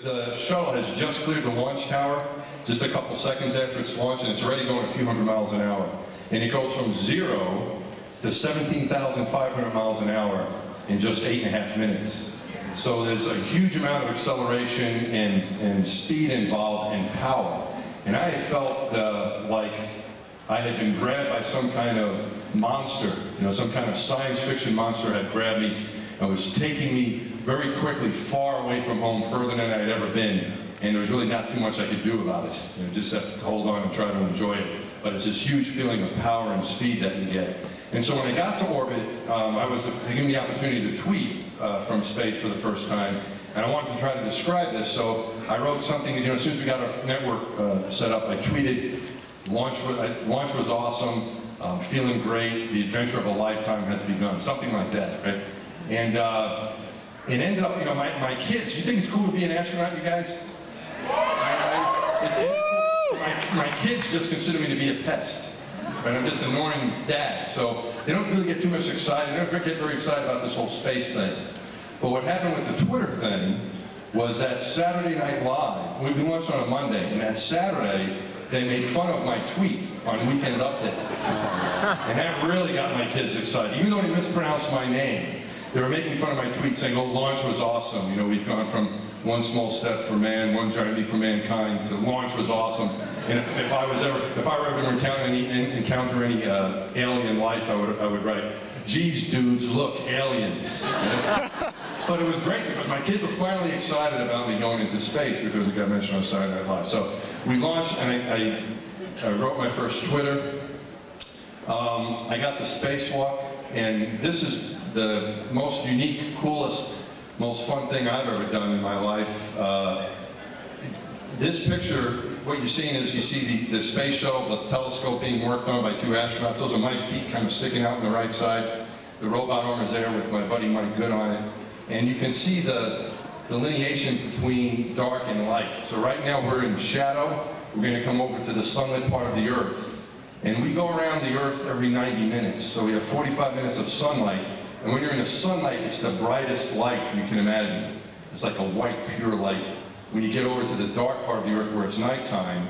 the shuttle has just cleared the launch tower, just a couple seconds after it's launched, and it's already going a few hundred miles an hour. And it goes from 0 to 17,500 miles an hour in just 8.5 minutes. So there's a huge amount of acceleration and speed involved and power. And I felt like I had been grabbed by some kind of monster, some kind of science fiction monster had grabbed me and was taking me very quickly far away from home, further than I had ever been. And there was really not too much I could do about it. Just have to hold on and try to enjoy it. But it's this huge feeling of power and speed that you get. And so when I got to orbit, I was given the opportunity to tweet from space for the first time. And I wanted to try to describe this, so I wrote something, as soon as we got our network set up, I tweeted, launch was awesome, feeling great, the adventure of a lifetime has begun, something like that, right? And it ended up, my kids, you think it's cool to be an astronaut, you guys? My kids just consider me to be a pest, right? I'm just an annoying dad, so they don't really get too much excited, they don't get very excited about this whole space thing. But what happened with the Twitter thing was that Saturday Night Live, we launched on a Monday, and that Saturday, they made fun of my tweet on Weekend Update. And that really got my kids excited. Even though they mispronounced my name, they were making fun of my tweet saying, oh, launch was awesome. We've gone from one small step for man, one giant leap for mankind, to launch was awesome. And if I were ever to encounter any alien life, I would write, geez, dudes, look, aliens. But it was great because my kids were finally excited about me going into space because it got mentioned on Saturday Night Live. So we launched, and I wrote my first Twitter. I got the spacewalk, and this is the most unique, coolest, most fun thing I've ever done in my life. This picture, what you're seeing is you see the space shuttle, the telescope being worked on by 2 astronauts. Those are my feet kind of sticking out on the right side. The robot arm is there with my buddy Mike Good on it. And you can see the delineation between dark and light. So right now we're in shadow. We're going to come over to the sunlit part of the Earth. And we go around the Earth every 90 minutes. So we have 45 minutes of sunlight. And when you're in the sunlight, it's the brightest light you can imagine. It's like a white, pure light. When you get over to the dark part of the Earth where it's nighttime,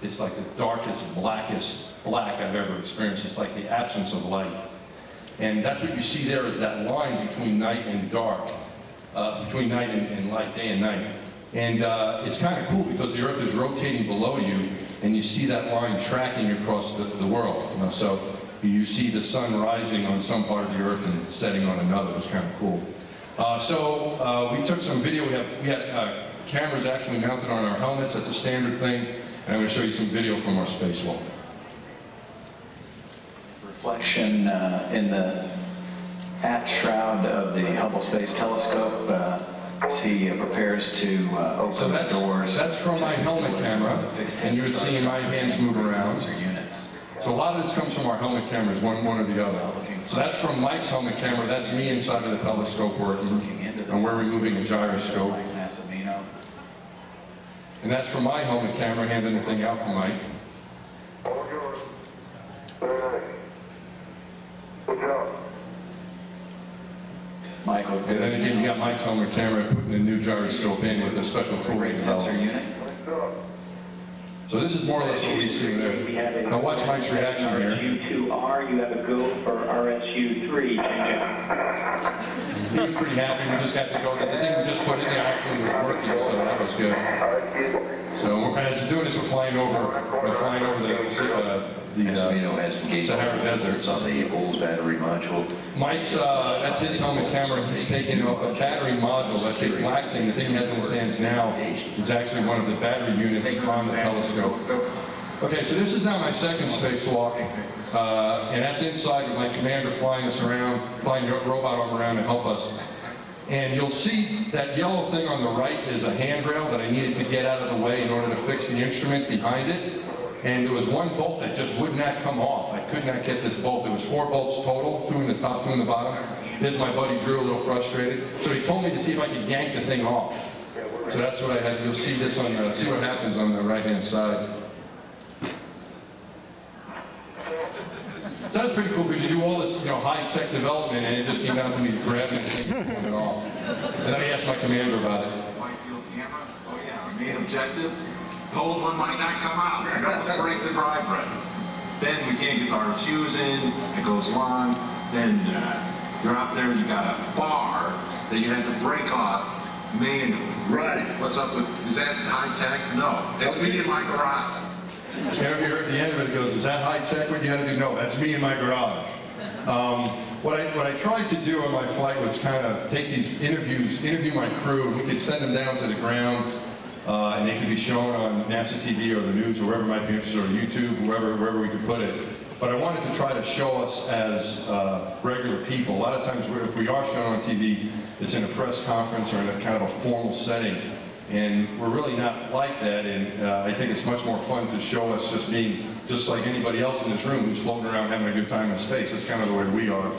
it's like the darkest, blackest black I've ever experienced. It's like the absence of light. And that's what you see there is that line between night and dark, between night and light, day and night. And it's kind of cool because the Earth is rotating below you, and you see that line tracking across the world. So you see the sun rising on some part of the Earth and setting on another. It's kind of cool. So we took some video. We had cameras actually mounted on our helmets. That's a standard thing. And I'm going to show you some video from our spacewalk. Reflection in the aft shroud of the Hubble Space Telescope as he prepares to open the doors. That's from my helmet camera, and you would see my hands move around. So a lot of this comes from our helmet cameras, one or the other. So that's from Mike's helmet camera. That's me inside of the telescope working, and we're removing a gyroscope. And that's from my helmet camera, handing the thing out to Mike. Good job. Michael. And then again, you got Mike's helmet camera putting a new gyroscope in with a special tool sensor unit. So this is more or less what we see there. Now watch Mike's reaction here. RSU2R, you have a go for RSU3 change. He was pretty happy. We just got to go. The thing we just put in there actually was working, so that was good. So as we're doing this, we're flying over the Sahara Desert on the old battery module. Mike's, that's his helmet camera. He's taking off a battery module, that big black thing. The thing he has in his hands now is actually one of the battery units on the telescope. Okay, so this is now my second spacewalk, and that's inside with my commander flying us around, flying the robot arm around to help us. And you'll see that yellow thing on the right is a handrail that I needed to get out of the way in order to fix the instrument behind it. And there was one bolt that just would not come off. I could not get this bolt. There was 4 bolts total, 2 in the top, 2 in the bottom. Here's my buddy Drew, a little frustrated. So he told me to see if I could yank the thing off. So that's what I had. You'll see this on the, see what happens on the right-hand side. So that's pretty cool because you do all this, high-tech development, and it just came down to me grabbing this thing and pulling it off. And then I asked my commander about it. Wide field camera. Oh yeah, our main objective, the old one might not come out. Let's break the drive frame. Then we can't get our shoes in, it goes long. Then you're out there, you got a bar that you had to break off manually. Right. What's up with, is that high tech? No, it's me in my garage. You're at the end of it, it goes, is that high tech? What you had to do? No, that's me in my garage. What I tried to do on my flight was kind of take these interview my crew. We could send them down to the ground, and they could be shown on NASA TV or the news, or wherever might be interested, or YouTube, wherever we could put it. But I wanted to try to show us as regular people. A lot of times, if we are shown on TV, it's in a press conference or in a kind of a formal setting. And we're really not like that, and I think it's much more fun to show us just being just like anybody else in this room who's floating around having a good time in space. That's kind of the way we are,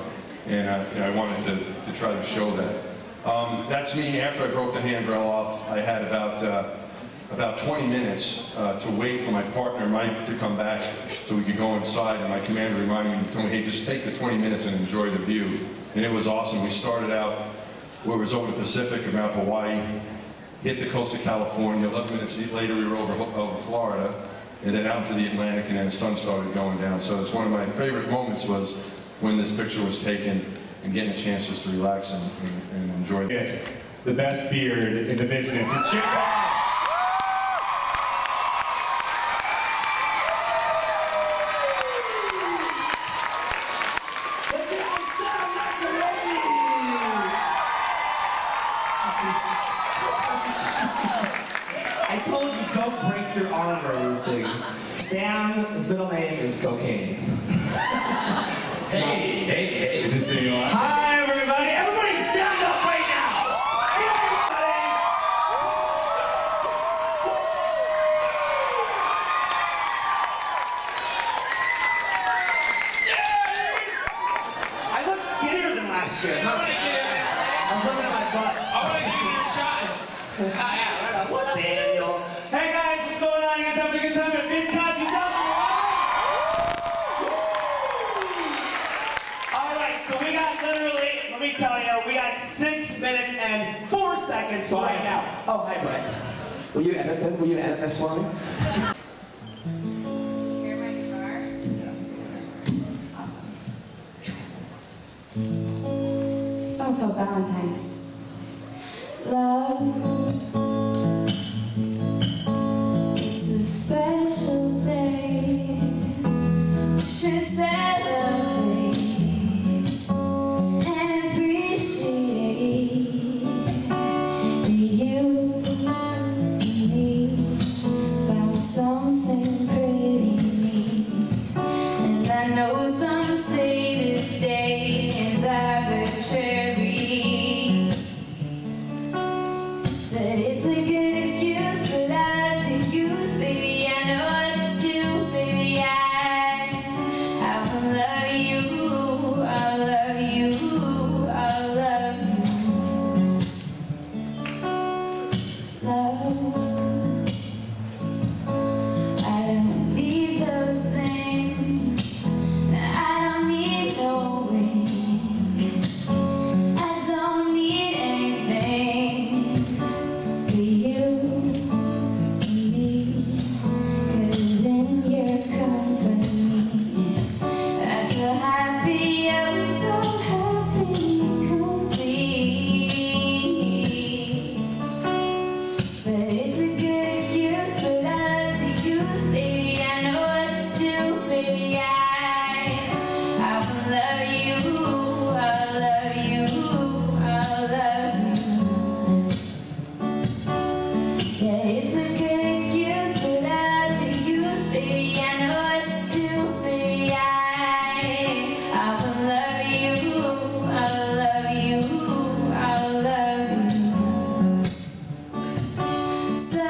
and I wanted to try to show that. That's me. After I broke the handrail off, I had about 20 minutes to wait for my partner, Mike, to come back so we could go inside, and my commander reminded me, he told me, hey, just take the 20 minutes and enjoy the view. And it was awesome. We started out where it was over the Pacific, about Hawaii, hit the coast of California. 11 minutes later, we were over Florida, and then out to the Atlantic, and then the sun started going down. So it's one of my favorite moments was when this picture was taken and getting a chance just to relax and enjoy it. The best beard in the business. It's Shaycarl. I told you, don't break your arm or anything. Sam, his middle name is Cocaine. Hey, is this the Hi, everybody. Everybody stand up right now. Hey, everybody. I look skinnier than last year. Huh? I was looking at my butt. I want to give you a shot. Samuel. Hey guys, what's going on? You guys having a good time at Vidcon 2011? Alright, so we got literally, let me tell you, we got 6 minutes and 4 seconds right now. Oh, hi Brett. Will you edit this for me? Hear my guitar? Yes. Awesome. The song's called Valentine. Love, it's a special day. We should celebrate and appreciate that you and me found something pretty neat. And I know some say this day is arbitrary. But it's a good excuse, but I like to use, baby. I know what to do, baby. I will love you, I'll love you, I'll love you. Love, I don't need those things. I don't need no ring. I don't need anything. You and me, 'cause in your company I feel happy, oh so happy, complete. But it's a good excuse, but I like to use, baby. I know what to do, baby. I will love you, I'll love you, I'll love you. Yeah, it's a good excuse, but I like to use, baby. I know what to do, baby. I will love you, I'll love you, I'll love you. So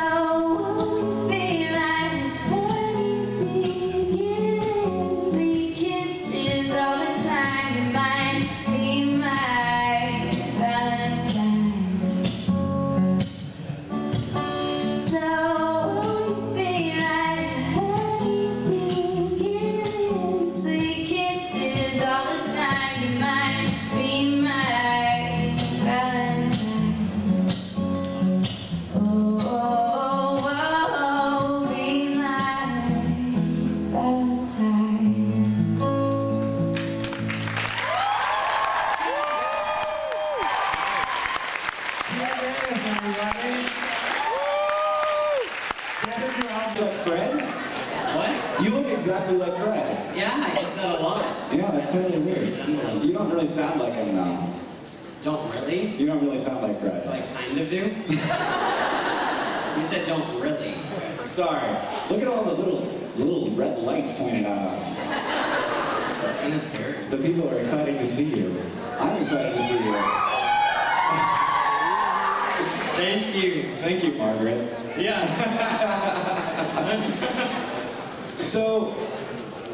won't be like honeybee, giving me kisses all the time. You might be my Valentine. So won't be like honeybee, giving sweet kisses all the time. You might be my Valentine. Oh. exactly like Fred. Yeah, I get that a lot. Yeah, that's totally weird. You don't really sound like him, though. Don't really? You don't really sound like Fred. So I kind of do? You said don't really. Sorry. Look at all the little red lights pointed at us. That's kind of scary. The people are excited to see you. I'm excited to see you. Thank you. Thank you, Margaret. Yeah. So,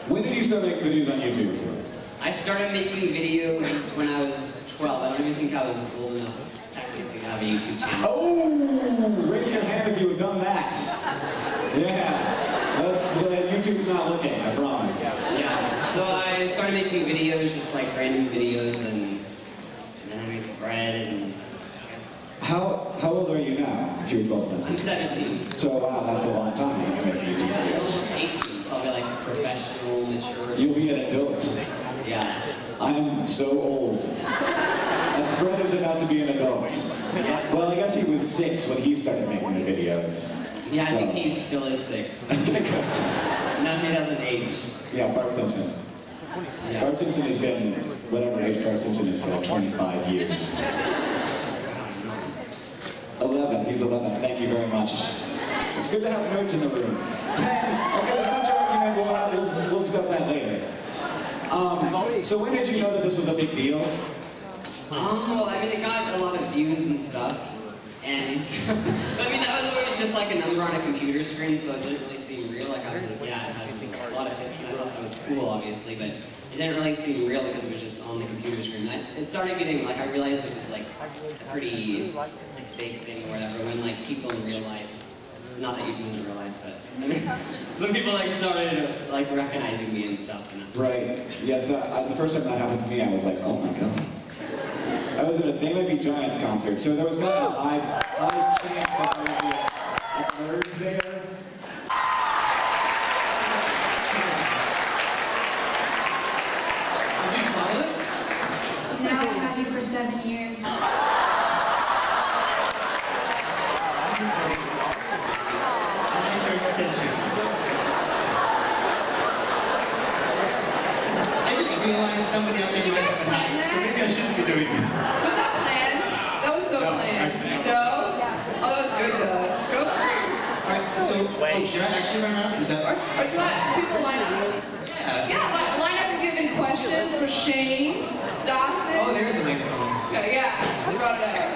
when did you start making videos on YouTube? I started making videos when I was 12. I don't even think I was old enough technically to have a YouTube channel. Oh! Raise your hand if you have done that. Yeah. YouTube's not looking, I promise. Yeah. So I started making videos, just like random videos, and then I made Fred, and How old are you now, if you recall that? I'm 17. So, wow, that's a long time to make YouTube Yeah, I'm videos. almost 18, so I'll be like professional, mature. You'll be an adult. Yeah. I'm so old. And Fred is about to be an adult. Yeah. Well, I guess he was 6 when he started making the videos. Yeah, I So- think he still is 6. Okay, good. Nothing doesn't age. Yeah, Bart Simpson. Yeah. Bart Simpson has been whatever age Bart Simpson is for like 25 years. 11. He's 11. Thank you very much. It's good to have nerds in the room. 10. Okay, there's a bunch of argument. We'll discuss that later. So when did you know that this was a big deal? Well, I mean, it got a lot of views and stuff, and I mean, that was always just like a number on a computer screen, so it didn't really seem real. Like, I was like, yeah, it has a lot of hits, and I thought that was cool, obviously, but it didn't really seem real because it was just on the computer screen. It started getting, like, I realized it was like a pretty big thing or whatever when like people in real life, not that YouTube's in real life, but I mean, when people like started like recognizing me and stuff, and that's Right. Yes, the first time that happened to me, I was like, oh my god. I was at a They Might Be Giants concert, so there was kind of a high chance that there would be a nerd there. Did you swallow it? Now I've had you for 7 years. I just realized somebody out there might have a knife, so maybe I shouldn't be doing it. Was that planned? That was so planned. actually, No? Oh, that was good though. Go for it. Alright, so, should I actually run around? Is that... Or do you want people line up? Yeah, line up to give in questions for Shane, Dawson. Oh, there is a microphone. Okay, yeah, I brought it out.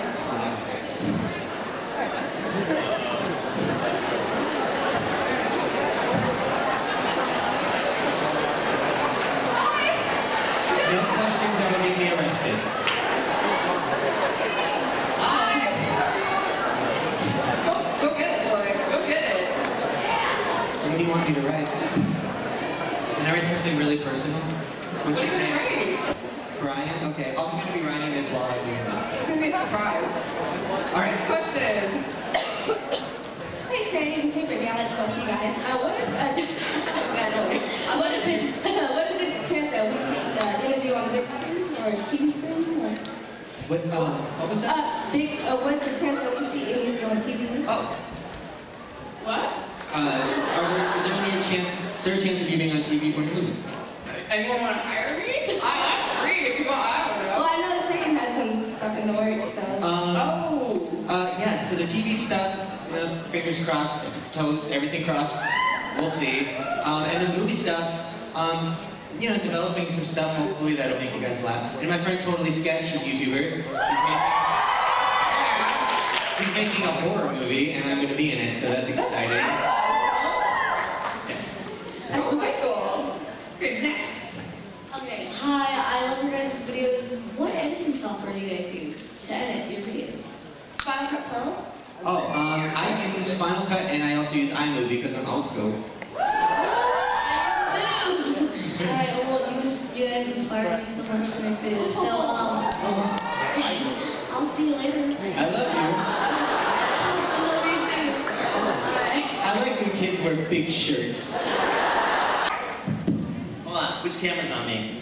No questions that will make me arrested. Go get it, boy. Go get it. What do you want me to write? Can I write something really personal? What What's are your you name? gonna write? Brian? Okay, I'm going to be writing this while I'm doing this. It's gonna be a surprise. Alright. Question. Hey, Shane. Hey, Brittany. I like both you guys. What is the chance that we can interview on Vidcon or TV film? What was that? What's the chance that we see interview on TV? Oh, What? is there any chance, is there a chance of you being on TV for news? Anyone want to hire me? I'm free if you want. I don't know. Well, I know that Shane has some stuff in the works, so. Yeah, so the TV stuff, fingers crossed, toes, everything crossed, we'll see. And the movie stuff, developing some stuff, hopefully that'll make you guys laugh. And my friend Totally Sketch is a YouTuber. He's making a horror movie, and I'm going to be in it, so that's exciting. That's awesome. Oh, Michael. Okay, next. Okay. Hi, I love your guys' videos. What editing software do you guys use to edit your videos? Final Cut Pro? Oh, I use Final Cut, and I also use iMovie because I'm old school. Alright, well, you guys inspired me so much to make videos. So, I'll see you later. I love you. I like when kids wear big shirts. Hold on, which camera's on me?